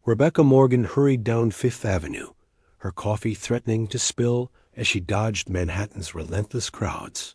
Rebecca Morgan hurried down Fifth Avenue, her coffee threatening to spill as she dodged Manhattan's relentless crowds.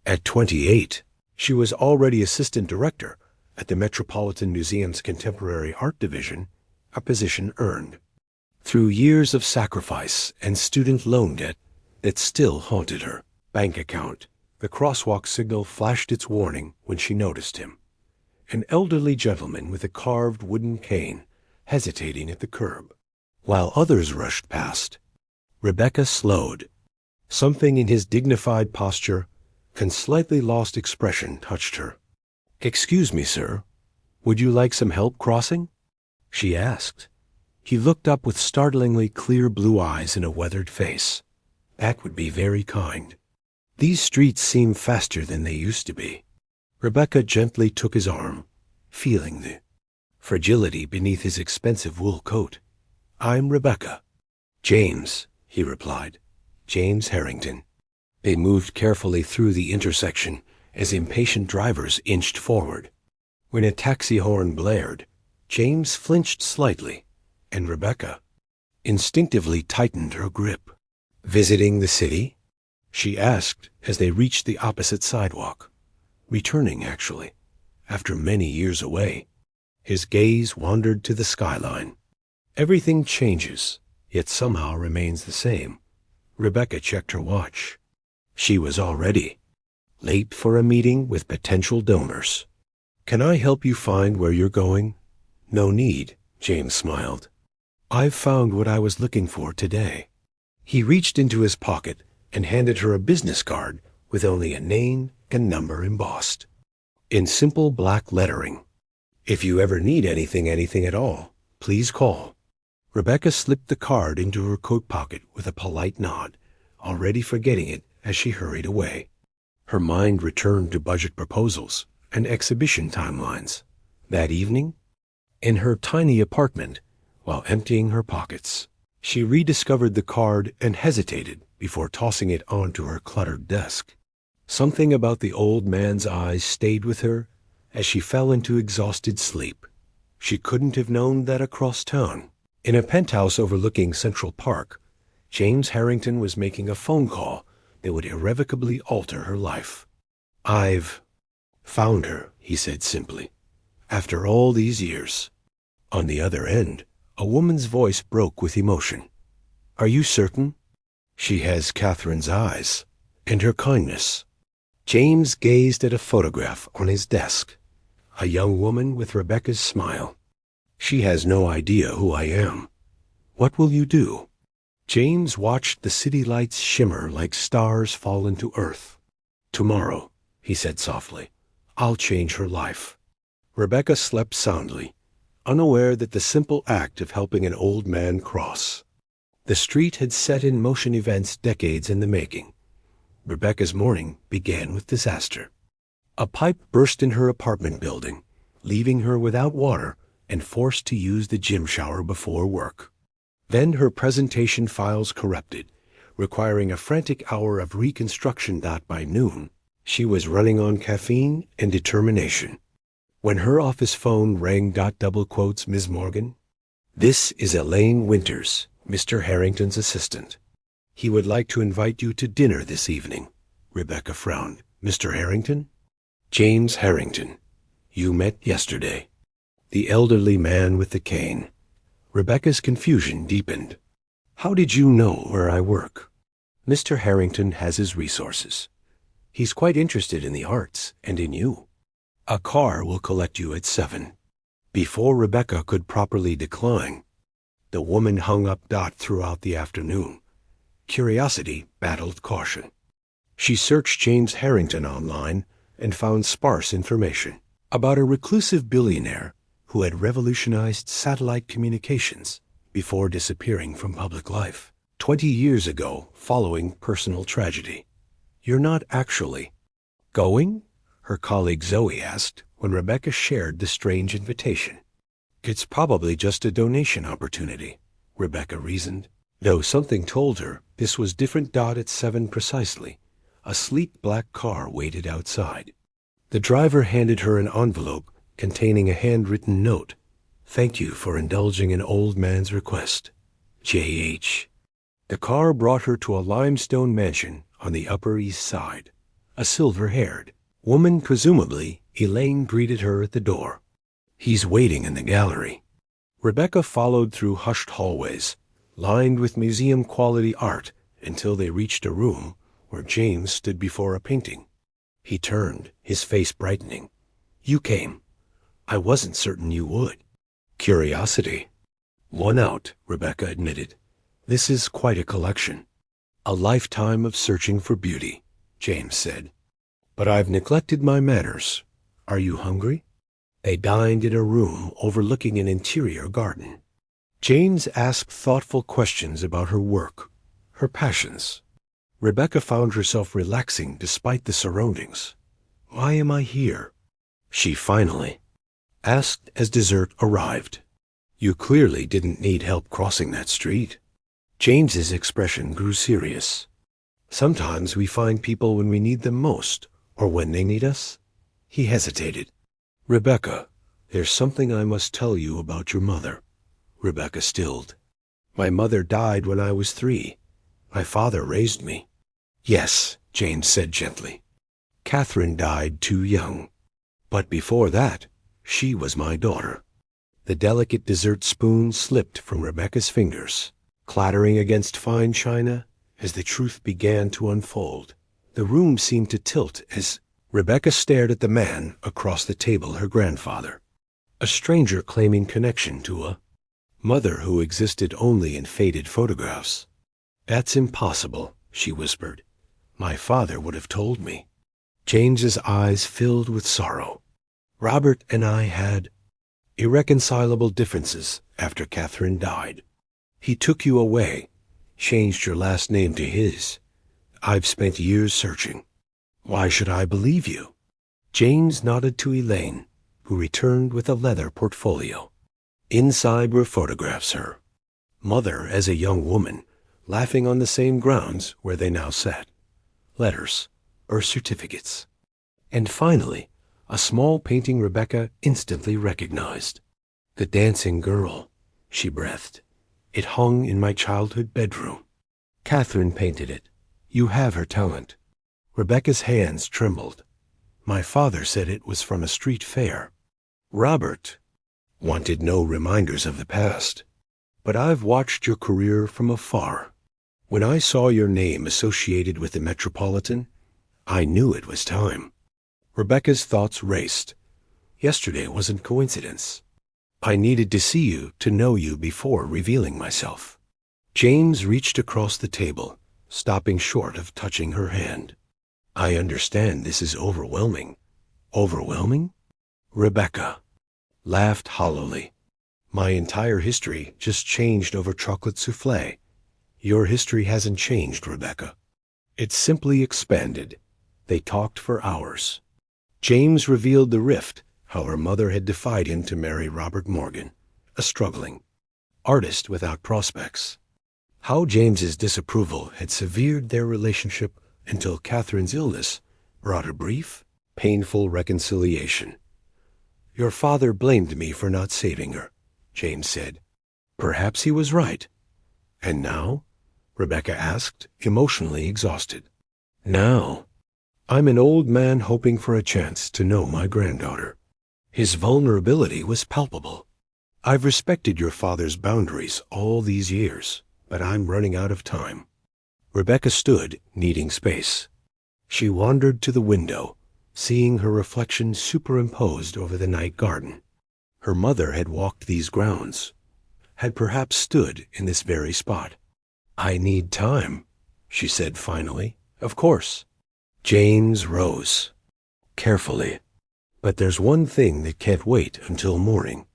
At 28, she was already assistant director at the Metropolitan Museum's Contemporary Art Division, a position earned through years of sacrifice and student loan debt that still haunted her bank account. The crosswalk signal flashed its warning when she noticed him, an elderly gentleman with a carved wooden cane hesitating at the curb. While others rushed past, Rebecca slowed. Something in his dignified posture and slightly lost expression touched her. "Excuse me, sir. Would you like some help crossing?" she asked. He looked up with startlingly clear blue eyes and a weathered face. "That would be very kind. These streets seem faster than they used to be." Rebecca gently took his arm, feeling the fragility beneath his expensive wool coat. "I'm Rebecca." "James," he replied. "James Harrington." They moved carefully through the intersection as impatient drivers inched forward. When a taxi horn blared, James flinched slightly, and Rebecca instinctively tightened her grip. "Visiting the city?" she asked as they reached the opposite sidewalk. "Returning, actually, after many years away." His gaze wandered to the skyline. Everything changes, yet somehow remains the same. Rebecca checked her watch. She was already late for a meeting with potential donors. "Can I help you find where you're going?" "No need," James smiled. "I've found what I was looking for today." He reached into his pocket and handed her a business card with only a name and number embossed in simple black lettering. "If you ever need anything at all, please call." Rebecca slipped the card into her coat pocket with a polite nod, already forgetting it as she hurried away. Her mind returned to budget proposals and exhibition timelines. That evening, in her tiny apartment, while emptying her pockets, she rediscovered the card and hesitated before tossing it onto her cluttered desk. Something about the old man's eyes stayed with her as she fell into exhausted sleep. She couldn't have known that across town, in a penthouse overlooking Central Park, James Harrington was making a phone call that would irrevocably alter her life. "I've found her," he said simply, "after all these years." On the other end, a woman's voice broke with emotion. "Are you certain?" "She has Catherine's eyes, and her kindness." James gazed at a photograph on his desk, a young woman with Rebecca's smile. "She has no idea who I am. What will you do?" James watched the city lights shimmer like stars fall into earth. "Tomorrow," he said softly, "I'll change her life." Rebecca slept soundly, unaware that the simple act of helping an old man cross the street had set in motion events decades in the making. Rebecca's morning began with disaster. A pipe burst in her apartment building, leaving her without water and forced to use the gym shower before work. Then her presentation files corrupted, requiring a frantic hour of reconstruction. By noon, she was running on caffeine and determination. When her office phone rang, "Ms. Morgan, this is Elaine Winters, Mr. Harrington's assistant. He would like to invite you to dinner this evening." Rebecca frowned. "Mr. Harrington?" "James Harrington. You met yesterday." The elderly man with the cane. Rebecca's confusion deepened. "How did you know where I work?" "Mr. Harrington has his resources. He's quite interested in the arts and in you. A car will collect you at 7. Before Rebecca could properly decline, the woman hung up. Throughout the afternoon, curiosity battled caution. She searched James Harrington online and found sparse information about a reclusive billionaire who had revolutionized satellite communications before disappearing from public life 20 years ago following personal tragedy. "You're not actually going?" her colleague Zoe asked when Rebecca shared the strange invitation. "It's probably just a donation opportunity," Rebecca reasoned, though something told her this was different. At 7 precisely, a sleek black car waited outside. The driver handed her an envelope containing a handwritten note. Thank you for indulging an old man's request. J.H. The car brought her to a limestone mansion on the Upper East Side. A silver-haired woman, presumably Elaine, greeted her at the door. He's waiting in the gallery. Rebecca followed through hushed hallways, lined with museum-quality art, until they reached a room where James stood before a painting. He turned, his face brightening. You came. I wasn't certain you would. Curiosity. One out, Rebecca admitted. This is quite a collection. A lifetime of searching for beauty, James said. But I've neglected my manners. Are you hungry? They dined in a room overlooking an interior garden. James asked thoughtful questions about her work, her passions. Rebecca found herself relaxing despite the surroundings. Why am I here? She finally asked as dessert arrived. You clearly didn't need help crossing that street. James's expression grew serious. Sometimes we find people when we need them most, or when they need us. He hesitated. Rebecca, there's something I must tell you about your mother. Rebecca stilled. My mother died when I was 3. My father raised me. Yes, James said gently. Catherine died too young. But before that, she was my daughter. The delicate dessert spoon slipped from Rebecca's fingers, clattering against fine china as the truth began to unfold. The room seemed to tilt as Rebecca stared at the man across the table, her grandfather, a stranger claiming connection to a mother who existed only in faded photographs. That's impossible, she whispered. My father would have told me. James's eyes filled with sorrow. Robert and I had irreconcilable differences after Catherine died. He took you away, changed your last name to his. I've spent years searching. Why should I believe you? James nodded to Elaine, who returned with a leather portfolio. Inside were photographs her mother as a young woman, laughing on the same grounds where they now sat. Letters, or certificates. And finally, a small painting Rebecca instantly recognized. The dancing girl, she breathed. It hung in my childhood bedroom. Catherine painted it. You have her talent. Rebecca's hands trembled. My father said it was from a street fair. Robert wanted no reminders of the past. But I've watched your career from afar. When I saw your name associated with the Metropolitan, I knew it was time. Rebecca's thoughts raced. Yesterday wasn't coincidence. I needed to see you to know you before revealing myself. James reached across the table, stopping short of touching her hand. I understand this is overwhelming. Overwhelming? Rebecca laughed hollowly. My entire history just changed over chocolate souffle. Your history hasn't changed, Rebecca. It's simply expanded. They talked for hours. James revealed the rift, how her mother had defied him to marry Robert Morgan, a struggling artist without prospects. How James's disapproval had severed their relationship until Catherine's illness brought a brief, painful reconciliation. Your father blamed me for not saving her, James said. Perhaps he was right. And now? Rebecca asked, emotionally exhausted. Now, I'm an old man hoping for a chance to know my granddaughter. His vulnerability was palpable. I've respected your father's boundaries all these years, but I'm running out of time. Rebecca stood, needing space. She wandered to the window, seeing her reflection superimposed over the night garden. Her mother had walked these grounds, had perhaps stood in this very spot. I need time, she said finally. Of course. James rose, carefully. But there's one thing that can't wait until morning.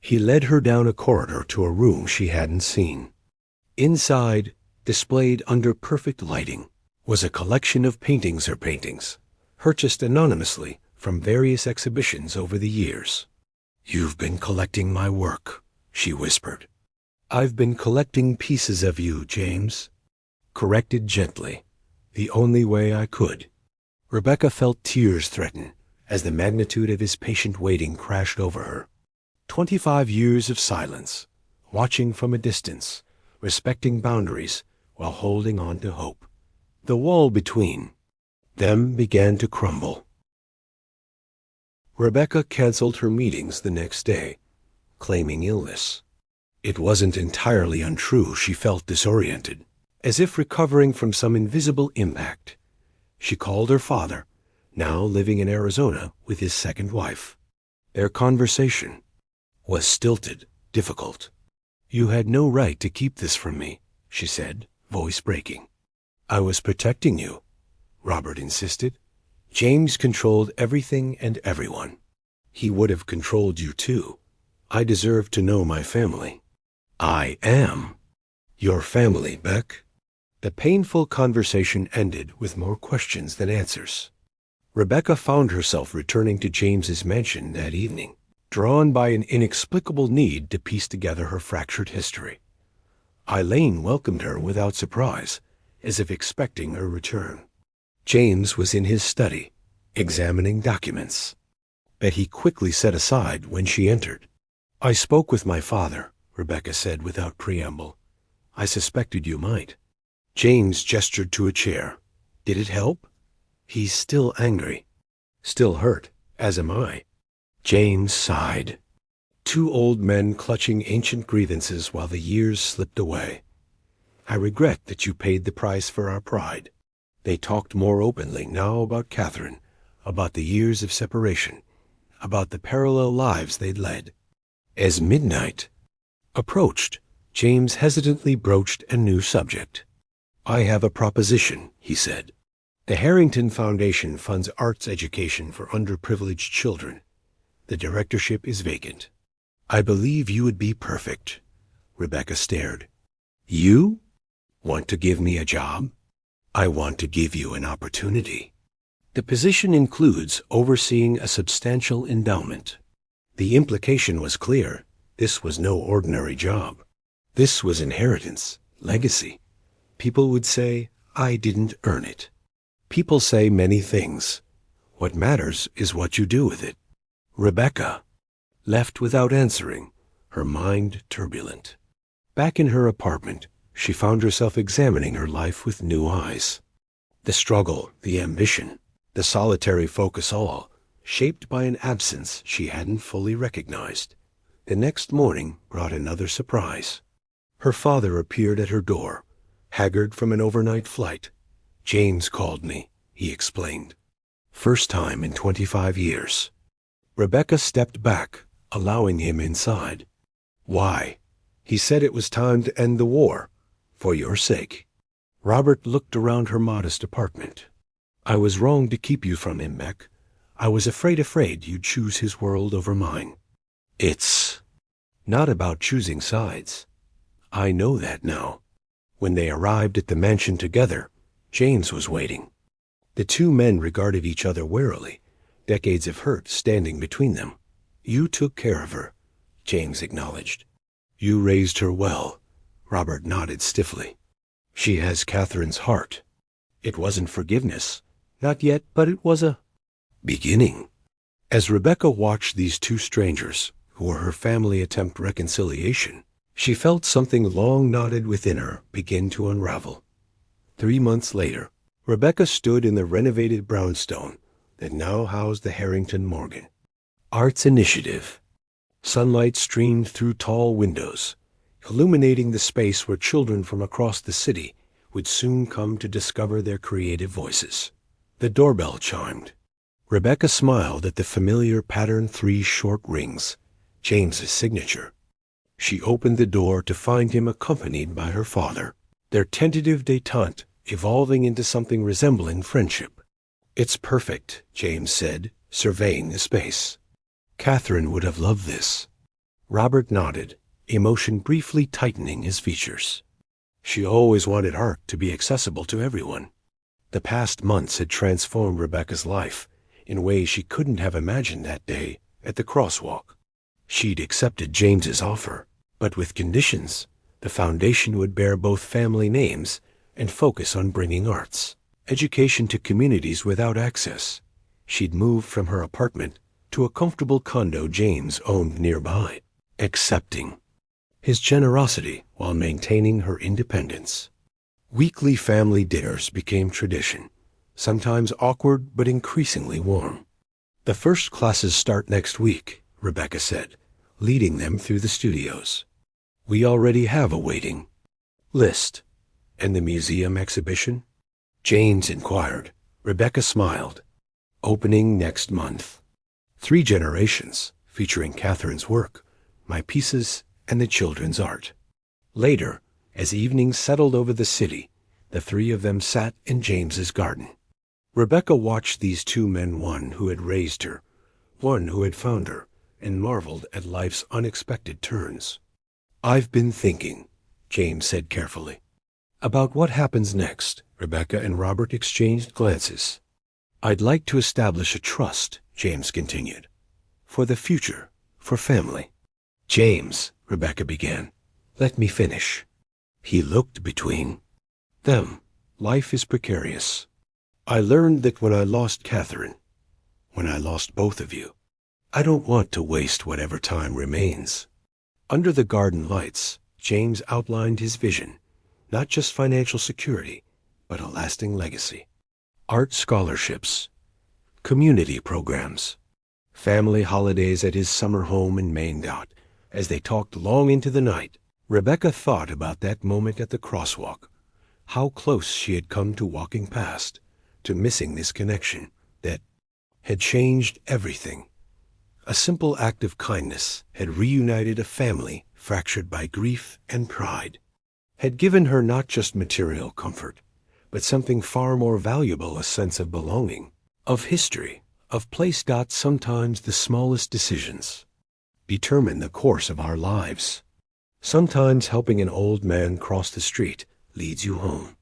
He led her down a corridor to a room she hadn't seen. Inside, displayed under perfect lighting, was a collection of paintings, purchased anonymously from various exhibitions over the years. You've been collecting my work, she whispered. I've been collecting pieces of you, James. Corrected gently, the only way I could. Rebecca felt tears threaten as the magnitude of his patient waiting crashed over her. 25 years of silence, watching from a distance, respecting boundaries while holding on to hope. The wall between them began to crumble. Rebecca canceled her meetings the next day, claiming illness. It wasn't entirely untrue. She felt disoriented, as if recovering from some invisible impact. She called her father, now living in Arizona with his second wife. Their conversation was stilted, difficult. "You had no right to keep this from me," she said, voice breaking. "I was protecting you," Robert insisted. "James controlled everything and everyone. He would have controlled you too. I deserve to know my family." "I am your family, Beck." The painful conversation ended with more questions than answers. Rebecca found herself returning to James's mansion that evening, drawn by an inexplicable need to piece together her fractured history. Eileen welcomed her without surprise, as if expecting her return. James was in his study, examining documents, that he quickly set aside when she entered. "I spoke with my father," Rebecca said without preamble. "I suspected you might." James gestured to a chair. "Did it help?" "He's still angry. Still hurt, as am I." James sighed. Two old men clutching ancient grievances while the years slipped away. "I regret that you paid the price for our pride." They talked more openly now about Catherine, about the years of separation, about the parallel lives they'd led. As midnight approached, James hesitantly broached a new subject. "I have a proposition," he said. "The Harrington Foundation funds arts education for underprivileged children. The directorship is vacant. I believe you would be perfect." Rebecca stared. "You want to give me a job?" "I want to give you an opportunity. The position includes overseeing a substantial endowment." The implication was clear. This was no ordinary job. This was inheritance, legacy. People would say, "I didn't earn it." People say many things. What matters is what you do with it. Rebecca left without answering, her mind turbulent. Back in her apartment, she found herself examining her life with new eyes. The struggle, the ambition, the solitary focus, all shaped by an absence she hadn't fully recognized. The next morning brought another surprise. Her father appeared at her door, haggard from an overnight flight. "James called me," he explained. "First time in 25 years. Rebecca stepped back, allowing him inside. "Why?" "He said it was time to end the war. For your sake." Robert looked around her modest apartment. "I was wrong to keep you from him, Beck. I was afraid you'd choose his world over mine." "It's not about choosing sides. I know that now." When they arrived at the mansion together, James was waiting. The two men regarded each other warily, decades of hurt standing between them. "You took care of her," James acknowledged. "You raised her well," Robert nodded stiffly. "She has Catherine's heart." It wasn't forgiveness, not yet, but it was a beginning. As Rebecca watched these two strangers, who were her family attempt reconciliation, she felt something long knotted within her begin to unravel. 3 months later, Rebecca stood in the renovated brownstone that now housed the Harrington Morgan. Arts Initiative. Sunlight streamed through tall windows, illuminating the space where children from across the city would soon come to discover their creative voices. The doorbell chimed. Rebecca smiled at the familiar pattern 3 short rings, James's signature. She opened the door to find him accompanied by her father, their tentative détente evolving into something resembling friendship. "It's perfect," James said, surveying the space. "Catherine would have loved this." Robert nodded, emotion briefly tightening his features. She always wanted art to be accessible to everyone. The past months had transformed Rebecca's life in ways she couldn't have imagined that day at the crosswalk. She'd accepted James's offer, but with conditions. The foundation would bear both family names and focus on bringing arts, education to communities without access. She'd moved from her apartment, to a comfortable condo James owned nearby, accepting his generosity while maintaining her independence. Weekly family dinners became tradition, sometimes awkward but increasingly warm. "The first classes start next week," Rebecca said, leading them through the studios. "We already have a waiting list." "And the museum exhibition?" James inquired. Rebecca smiled. "Opening next month. 3 generations, featuring Catherine's work, my pieces, and the children's art." Later, as evenings settled over the city, the 3 of them sat in James's garden. Rebecca watched these 2 men, one who had raised her, one who had found her, and marveled at life's unexpected turns. "I've been thinking," James said carefully. "About what happens next." Rebecca and Robert exchanged glances. "I'd like to establish a trust," James continued, "for the future, for family." "James," Rebecca began, "let me finish." He looked between them. "Life is precarious. I learned that when I lost Catherine, when I lost both of you, I don't want to waste whatever time remains." Under the garden lights, James outlined his vision, not just financial security, but a lasting legacy. Art scholarships, community programs, family holidays at his summer home in Maindot. As they talked long into the night, Rebecca thought about that moment at the crosswalk, how close she had come to walking past, to missing this connection that had changed everything. A simple act of kindness had reunited a family fractured by grief and pride, had given her not just material comfort, but something far more valuable, a sense of belonging, of history, of place. Sometimes the smallest decisions determine the course of our lives. Sometimes helping an old man cross the street leads you home.